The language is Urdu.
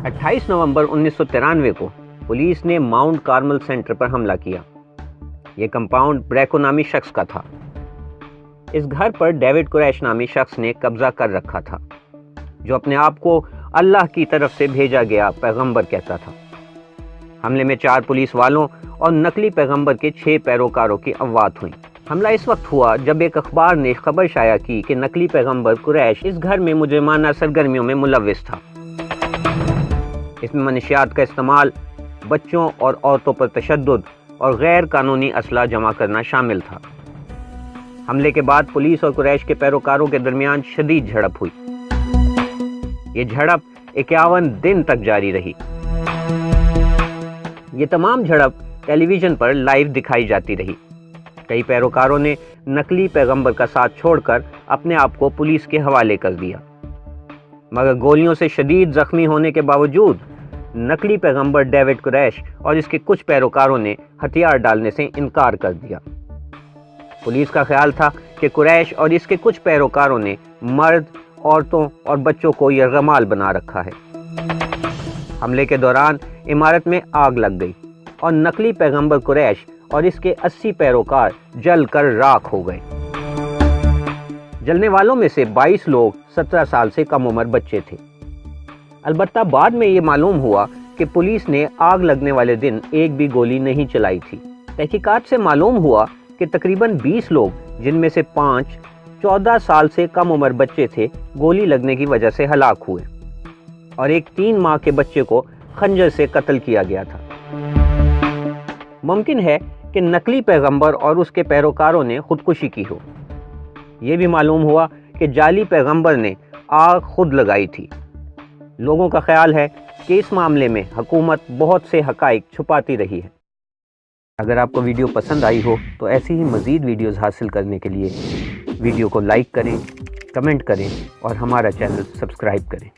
28 نومبر 1993 کو پولیس نے ماؤنٹ کارمل سینٹر پر حملہ کیا۔ یہ کمپاؤنڈ بریکو نامی شخص کا تھا۔ اس گھر پر ڈیوڈ قریش نامی شخص نے قبضہ کر رکھا تھا، جو اپنے آپ کو اللہ کی طرف سے بھیجا گیا پیغمبر کہتا تھا۔ حملے میں 4 پولیس والوں اور نقلی پیغمبر کے 6 پیروکاروں کی اموات ہوئیں۔ حملہ اس وقت ہوا جب ایک اخبار نے خبر شائع کی کہ نقلی پیغمبر قریش اس گھر میں مجرمانہ سرگرمیوں میں ملوث تھا۔ اس میں منشیات کا استعمال، بچوں اور عورتوں پر تشدد اور غیر قانونی اسلحہ جمع کرنا شامل تھا۔ حملے کے بعد پولیس اور قریش کے پیروکاروں کے درمیان شدید جھڑپ ہوئی۔ یہ جھڑپ 51 دن تک جاری رہی۔ یہ تمام جھڑپ ٹیلی ویژن پر لائیو دکھائی جاتی رہی۔ کئی پیروکاروں نے نقلی پیغمبر کا ساتھ چھوڑ کر اپنے آپ کو پولیس کے حوالے کر دیا، مگر گولیوں سے شدید زخمی ہونے کے باوجود نقلی پیغمبر ڈیوڈ قریش اور اس کے کچھ پیروکاروں نے ہتھیار ڈالنے سے انکار کر دیا۔ پولیس کا خیال تھا کہ قریش اور اس کے کچھ پیروکاروں نے مرد، عورتوں اور بچوں کو یرغمال بنا رکھا ہے۔ حملے کے دوران عمارت میں آگ لگ گئی اور نقلی پیغمبر قریش اور اس کے 80 پیروکار جل کر راکھ ہو گئے۔ جلنے والوں میں سے 22 لوگ 17 سال سے کم عمر بچے تھے۔ البتہ بعد میں یہ معلوم ہوا کہ پولیس نے آگ لگنے والے دن ایک بھی گولی نہیں چلائی تھی۔ تحقیقات سے معلوم ہوا کہ تقریباً 20 لوگ، جن میں سے 5 14 سال سے کم عمر بچے تھے، گولی لگنے کی وجہ سے ہلاک ہوئے، اور ایک 3 ماہ کے بچے کو خنجر سے قتل کیا گیا تھا۔ ممکن ہے کہ نقلی پیغمبر اور اس کے پیروکاروں نے خودکشی کی ہو۔ یہ بھی معلوم ہوا کہ جعلی پیغمبر نے آگ خود لگائی تھی۔ لوگوں کا خیال ہے کہ اس معاملے میں حکومت بہت سے حقائق چھپاتی رہی ہے۔ اگر آپ کو ویڈیو پسند آئی ہو تو ایسی ہی مزید ویڈیوز حاصل کرنے کے لیے ویڈیو کو لائک کریں، کمنٹ کریں اور ہمارا چینل سبسکرائب کریں۔